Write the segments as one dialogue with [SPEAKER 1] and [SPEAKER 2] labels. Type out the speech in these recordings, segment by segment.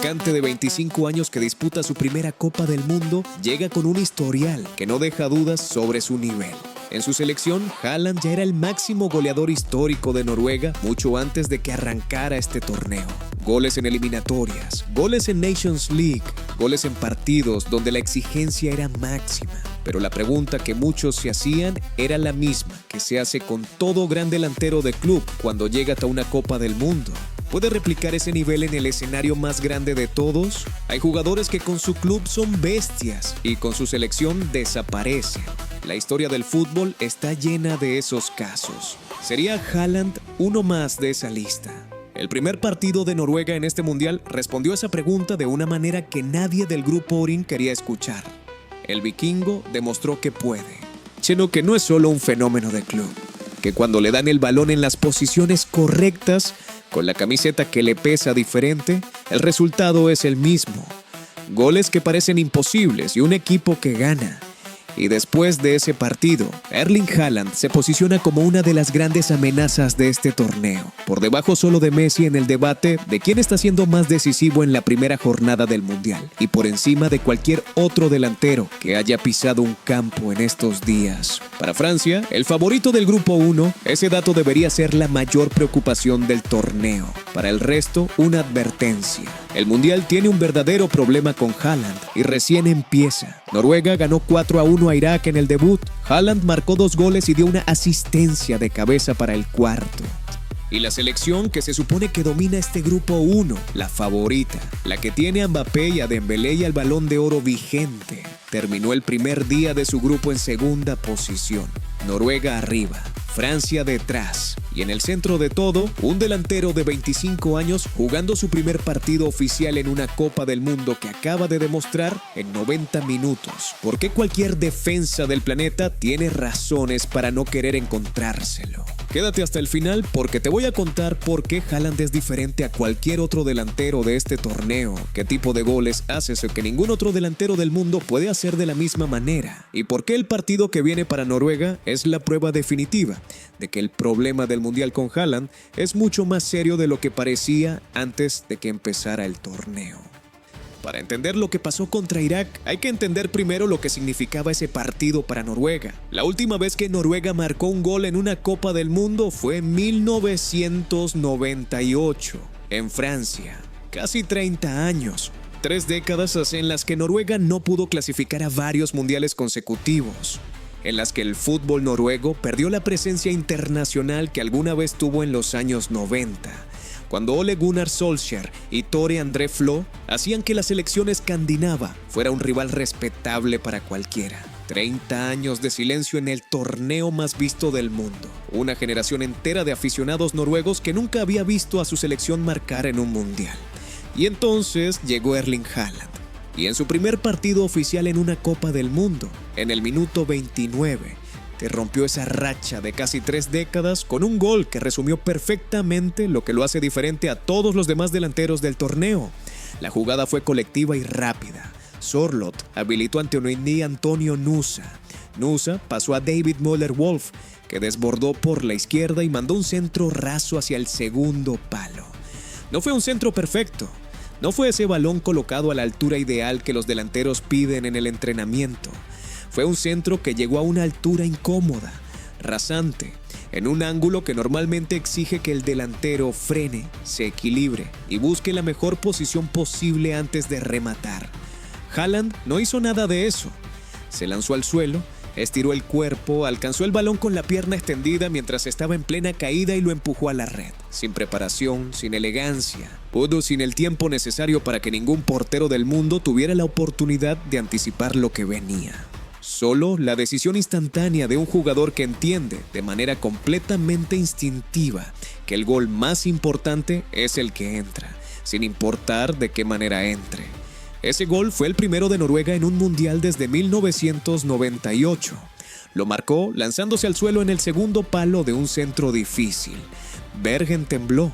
[SPEAKER 1] atacante de 25 años que disputa su primera Copa del Mundo llega con un historial que no deja dudas sobre su nivel. En su selección, Haaland ya era el máximo goleador histórico de Noruega mucho antes de que arrancara este torneo. Goles en eliminatorias, goles en Nations League, goles en partidos donde la exigencia era máxima. Pero la pregunta que muchos se hacían era la misma que se hace con todo gran delantero de club cuando llega a una Copa del Mundo. ¿Puede replicar ese nivel en el escenario más grande de todos? Hay jugadores que con su club son bestias y con su selección desaparecen. La historia del fútbol está llena de esos casos. ¿Sería Haaland uno más de esa lista? El primer partido de Noruega en este mundial respondió a esa pregunta de una manera que nadie del grupo Orin quería escuchar. El vikingo demostró que puede. Sino que no es solo un fenómeno de club, que cuando le dan el balón en las posiciones correctas, con la camiseta que le pesa diferente, el resultado es el mismo. Goles que parecen imposibles y un equipo que gana. Y después de ese partido, Erling Haaland se posiciona como una de las grandes amenazas de este torneo, por debajo solo de Messi en el debate de quién está siendo más decisivo en la primera jornada del Mundial, y por encima de cualquier otro delantero que haya pisado un campo en estos días. Para Francia, el favorito del grupo 1, ese dato debería ser la mayor preocupación del torneo. Para el resto, una advertencia. El Mundial tiene un verdadero problema con Haaland y recién empieza. Noruega ganó 4-1 a Irak en el debut. Haaland marcó 2 goles y dio una asistencia de cabeza para el cuarto. Y la selección que se supone que domina este grupo 1, la favorita, la que tiene a Mbappé y a Dembélé y al Balón de Oro vigente, terminó el primer día de su grupo en segunda posición. Noruega arriba, Francia detrás. Y en el centro de todo, un delantero de 25 años jugando su primer partido oficial en una Copa del Mundo que acaba de demostrar en 90 minutos. ¿Por qué cualquier defensa del planeta tiene razones para no querer encontrárselo? Quédate hasta el final porque te voy a contar por qué Haaland es diferente a cualquier otro delantero de este torneo, qué tipo de goles hace eso que ningún otro delantero del mundo puede hacer de la misma manera, y por qué el partido que viene para Noruega es la prueba definitiva de que el problema del Mundial con Haaland es mucho más serio de lo que parecía antes de que empezara el torneo. Para entender lo que pasó contra Irak, hay que entender primero lo que significaba ese partido para Noruega. La última vez que Noruega marcó un gol en una Copa del Mundo fue en 1998, en Francia. Casi 30 años. 3 décadas en las que Noruega no pudo clasificar a varios mundiales consecutivos, en las que el fútbol noruego perdió la presencia internacional que alguna vez tuvo en los años 90, cuando Ole Gunnar Solskjær y Tore André Flo hacían que la selección escandinava fuera un rival respetable para cualquiera. 30 años de silencio en el torneo más visto del mundo. Una generación entera de aficionados noruegos que nunca había visto a su selección marcar en un mundial. Y entonces llegó Erling Haaland. Y en su primer partido oficial en una Copa del Mundo, en el minuto 29, te rompió esa racha de casi 3 décadas con un gol que resumió perfectamente lo que lo hace diferente a todos los demás delanteros del torneo. La jugada fue colectiva y rápida. Sørloth habilitó ante Antonio Nusa. Nusa pasó a David Møller-Wolf, que desbordó por la izquierda y mandó un centro raso hacia el segundo palo. No fue un centro perfecto. No fue ese balón colocado a la altura ideal que los delanteros piden en el entrenamiento. Fue un centro que llegó a una altura incómoda, rasante, en un ángulo que normalmente exige que el delantero frene, se equilibre y busque la mejor posición posible antes de rematar. Haaland no hizo nada de eso. Se lanzó al suelo, estiró el cuerpo, alcanzó el balón con la pierna extendida mientras estaba en plena caída y lo empujó a la red. Sin preparación, sin elegancia. Pudo sin el tiempo necesario para que ningún portero del mundo tuviera la oportunidad de anticipar lo que venía. Solo la decisión instantánea de un jugador que entiende de manera completamente instintiva que el gol más importante es el que entra, sin importar de qué manera entre. Ese gol fue el primero de Noruega en un mundial desde 1998. Lo marcó lanzándose al suelo en el segundo palo de un centro difícil. Bergen tembló.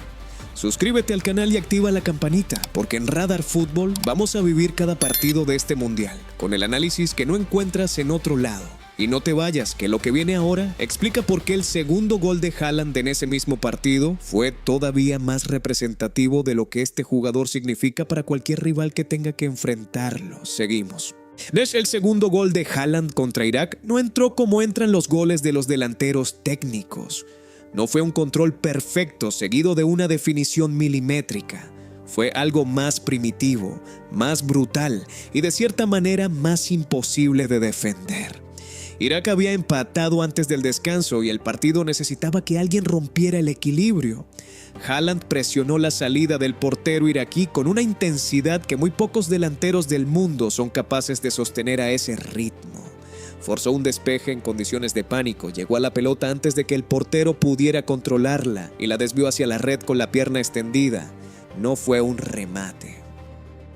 [SPEAKER 1] Suscríbete al canal y activa la campanita, porque en Radar Fútbol vamos a vivir cada partido de este mundial, con el análisis que no encuentras en otro lado. Y no te vayas, que lo que viene ahora explica por qué el segundo gol de Haaland en ese mismo partido fue todavía más representativo de lo que este jugador significa para cualquier rival que tenga que enfrentarlo. Seguimos. Desde el segundo gol de Haaland contra Irak no entró como entran los goles de los delanteros técnicos. No fue un control perfecto seguido de una definición milimétrica. Fue algo más primitivo, más brutal y de cierta manera más imposible de defender. Irak había empatado antes del descanso y el partido necesitaba que alguien rompiera el equilibrio. Haaland presionó la salida del portero iraquí con una intensidad que muy pocos delanteros del mundo son capaces de sostener a ese ritmo. Forzó un despeje en condiciones de pánico, llegó a la pelota antes de que el portero pudiera controlarla y la desvió hacia la red con la pierna extendida. No fue un remate.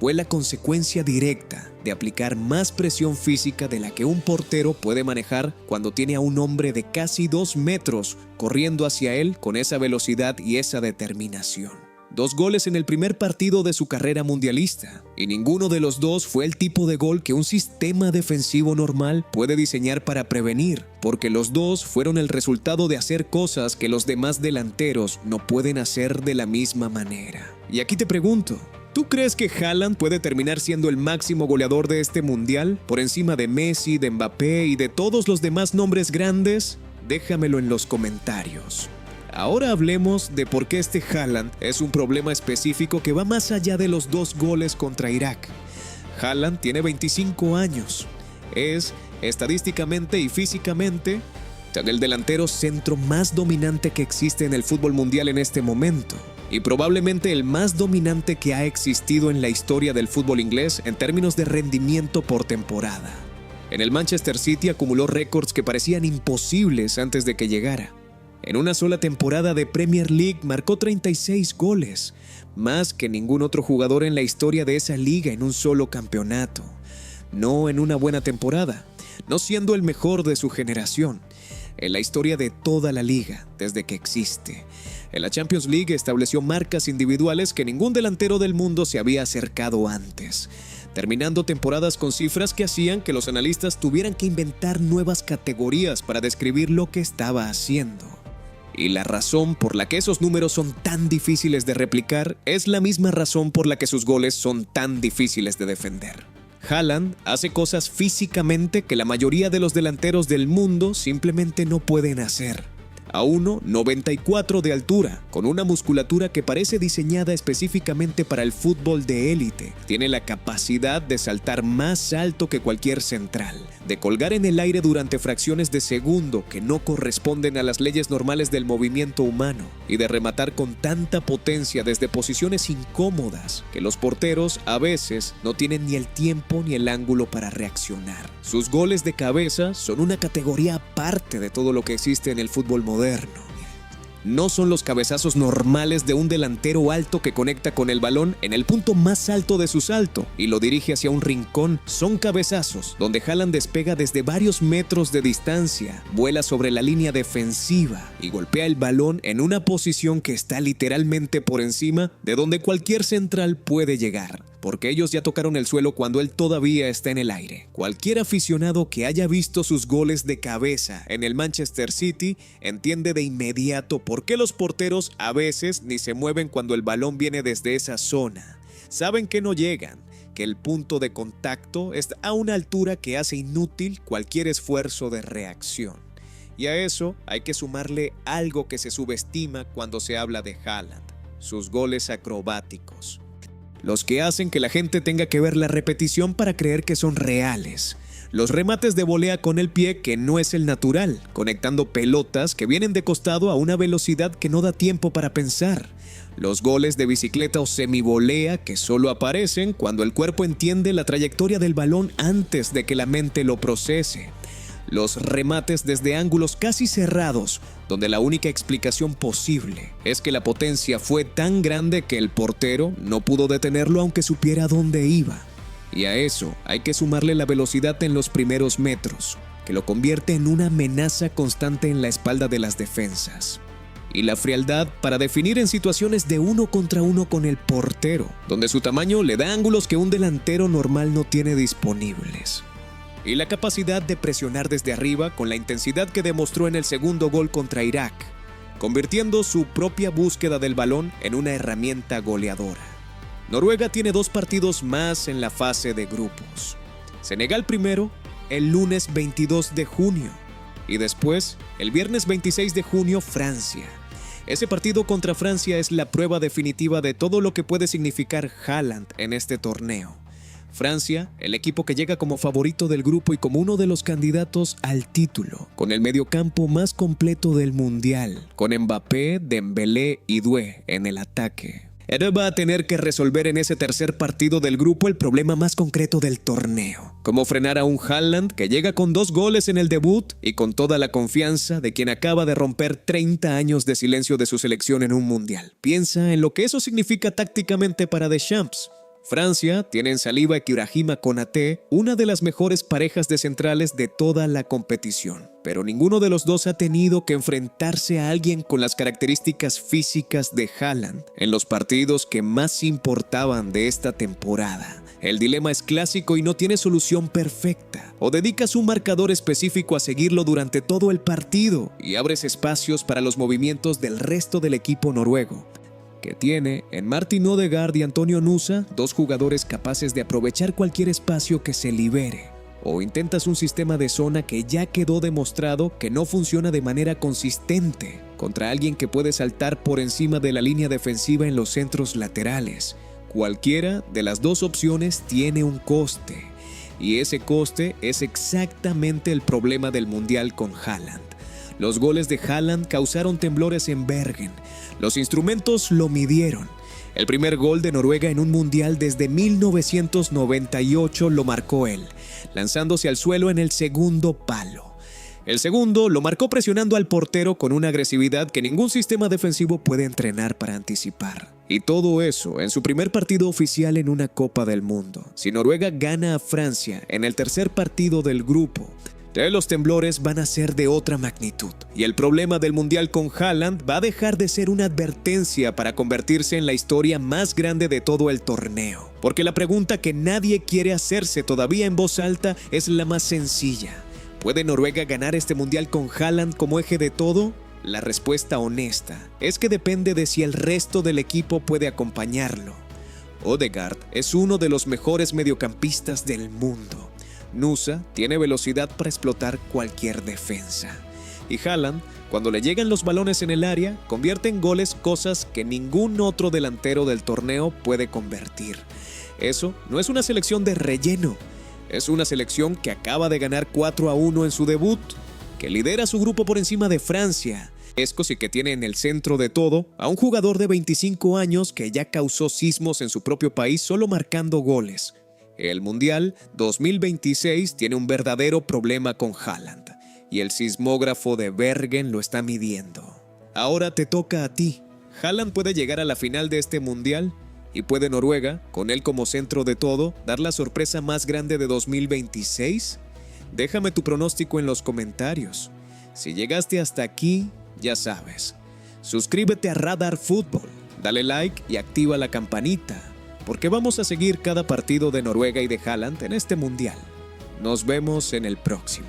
[SPEAKER 1] Fue la consecuencia directa de aplicar más presión física de la que un portero puede manejar cuando tiene a un hombre de casi 2 metros corriendo hacia él con esa velocidad y esa determinación. 2 goles en el primer partido de su carrera mundialista, y ninguno de los dos fue el tipo de gol que un sistema defensivo normal puede diseñar para prevenir, porque los dos fueron el resultado de hacer cosas que los demás delanteros no pueden hacer de la misma manera. Y aquí te pregunto, ¿tú crees que Haaland puede terminar siendo el máximo goleador de este mundial por encima de Messi, de Mbappé y de todos los demás nombres grandes? Déjamelo en los comentarios. Ahora hablemos de por qué este Haaland es un problema específico que va más allá de los 2 goles contra Irak. Haaland tiene 25 años. Es, estadísticamente y físicamente, el delantero centro más dominante que existe en el fútbol mundial en este momento. Y probablemente el más dominante que ha existido en la historia del fútbol inglés en términos de rendimiento por temporada. En el Manchester City acumuló récords que parecían imposibles antes de que llegara. En una sola temporada de Premier League marcó 36 goles, más que ningún otro jugador en la historia de esa liga en un solo campeonato. No en una buena temporada, no siendo el mejor de su generación, en la historia de toda la liga desde que existe. En la Champions League estableció marcas individuales que ningún delantero del mundo se había acercado antes, terminando temporadas con cifras que hacían que los analistas tuvieran que inventar nuevas categorías para describir lo que estaba haciendo. Y la razón por la que esos números son tan difíciles de replicar es la misma razón por la que sus goles son tan difíciles de defender. Haaland hace cosas físicamente que la mayoría de los delanteros del mundo simplemente no pueden hacer. A 1,94 de altura, con una musculatura que parece diseñada específicamente para el fútbol de élite, tiene la capacidad de saltar más alto que cualquier central, de colgar en el aire durante fracciones de segundo que no corresponden a las leyes normales del movimiento humano, y de rematar con tanta potencia desde posiciones incómodas que los porteros a veces no tienen ni el tiempo ni el ángulo para reaccionar. Sus goles de cabeza son una categoría aparte de todo lo que existe en el fútbol moderno. No son los cabezazos normales de un delantero alto que conecta con el balón en el punto más alto de su salto y lo dirige hacia un rincón. Son cabezazos donde Haaland despega desde varios metros de distancia, vuela sobre la línea defensiva y golpea el balón en una posición que está literalmente por encima de donde cualquier central puede llegar, porque ellos ya tocaron el suelo cuando él todavía está en el aire. Cualquier aficionado que haya visto sus goles de cabeza en el Manchester City entiende de inmediato por qué los porteros a veces ni se mueven cuando el balón viene desde esa zona. Saben que no llegan, que el punto de contacto está a una altura que hace inútil cualquier esfuerzo de reacción. Y a eso hay que sumarle algo que se subestima cuando se habla de Haaland: sus goles acrobáticos. Los que hacen que la gente tenga que ver la repetición para creer que son reales. Los remates de volea con el pie que no es el natural, conectando pelotas que vienen de costado a una velocidad que no da tiempo para pensar. Los goles de bicicleta o semivolea que solo aparecen cuando el cuerpo entiende la trayectoria del balón antes de que la mente lo procese. Los remates desde ángulos casi cerrados, donde la única explicación posible es que la potencia fue tan grande que el portero no pudo detenerlo aunque supiera dónde iba. Y a eso hay que sumarle la velocidad en los primeros metros, que lo convierte en una amenaza constante en la espalda de las defensas. Y la frialdad para definir en situaciones de 1 contra 1 con el portero, donde su tamaño le da ángulos que un delantero normal no tiene disponibles. y la capacidad de presionar desde arriba con la intensidad que demostró en el segundo gol contra Irak, convirtiendo su propia búsqueda del balón en una herramienta goleadora. Noruega tiene 2 partidos más en la fase de grupos. Senegal primero, el lunes 22 de junio, y después, el viernes 26 de junio, Francia. Ese partido contra Francia es la prueba definitiva de todo lo que puede significar Haaland en este torneo. Francia, el equipo que llega como favorito del grupo y como uno de los candidatos al título, con el mediocampo más completo del mundial, con Mbappé, Dembélé y Doué en el ataque. Él va a tener que resolver en ese tercer partido del grupo el problema más concreto del torneo. Cómo frenar a un Haaland que llega con 2 goles en el debut y con toda la confianza de quien acaba de romper 30 años de silencio de su selección en un mundial. Piensa en lo que eso significa tácticamente para Deschamps. Francia tiene en Saliba y Ibrahima Konaté una de las mejores parejas de centrales de toda la competición, pero ninguno de los dos ha tenido que enfrentarse a alguien con las características físicas de Haaland en los partidos que más importaban de esta temporada. El dilema es clásico y no tiene solución perfecta. O dedicas un marcador específico a seguirlo durante todo el partido y abres espacios para los movimientos del resto del equipo noruego, que tiene en Martin Odegaard y Antonio Nusa 2 jugadores capaces de aprovechar cualquier espacio que se libere. O intentas un sistema de zona que ya quedó demostrado que no funciona de manera consistente contra alguien que puede saltar por encima de la línea defensiva en los centros laterales. Cualquiera de las 2 opciones tiene un coste, y ese coste es exactamente el problema del Mundial con Haaland. Los goles de Haaland causaron temblores en Bergen. Los instrumentos lo midieron. El primer gol de Noruega en un mundial desde 1998 lo marcó él, lanzándose al suelo en el segundo palo. El segundo lo marcó presionando al portero con una agresividad que ningún sistema defensivo puede entrenar para anticipar. Y todo eso en su primer partido oficial en una Copa del Mundo. Si Noruega gana a Francia en el tercer partido del grupo, los temblores van a ser de otra magnitud, y el problema del Mundial con Haaland va a dejar de ser una advertencia para convertirse en la historia más grande de todo el torneo. Porque la pregunta que nadie quiere hacerse todavía en voz alta es la más sencilla. ¿Puede Noruega ganar este Mundial con Haaland como eje de todo? La respuesta honesta es que depende de si el resto del equipo puede acompañarlo. Odegaard es uno de los mejores mediocampistas del mundo. Nusa tiene velocidad para explotar cualquier defensa. Y Haaland, cuando le llegan los balones en el área, convierte en goles cosas que ningún otro delantero del torneo puede convertir. Eso no es una selección de relleno, es una selección que acaba de ganar 4-1 en su debut, que lidera su grupo por encima de Francia. Y que tiene en el centro de todo a un jugador de 25 años que ya causó sismos en su propio país solo marcando goles. El Mundial 2026 tiene un verdadero problema con Haaland, y el sismógrafo de Bergen lo está midiendo. Ahora te toca a ti. ¿Haaland puede llegar a la final de este Mundial? ¿Y puede Noruega, con él como centro de todo, dar la sorpresa más grande de 2026? Déjame tu pronóstico en los comentarios. Si llegaste hasta aquí, ya sabes. Suscríbete a Radar Fútbol, dale like y activa la campanita, porque vamos a seguir cada partido de Noruega y de Haaland en este Mundial. Nos vemos en el próximo.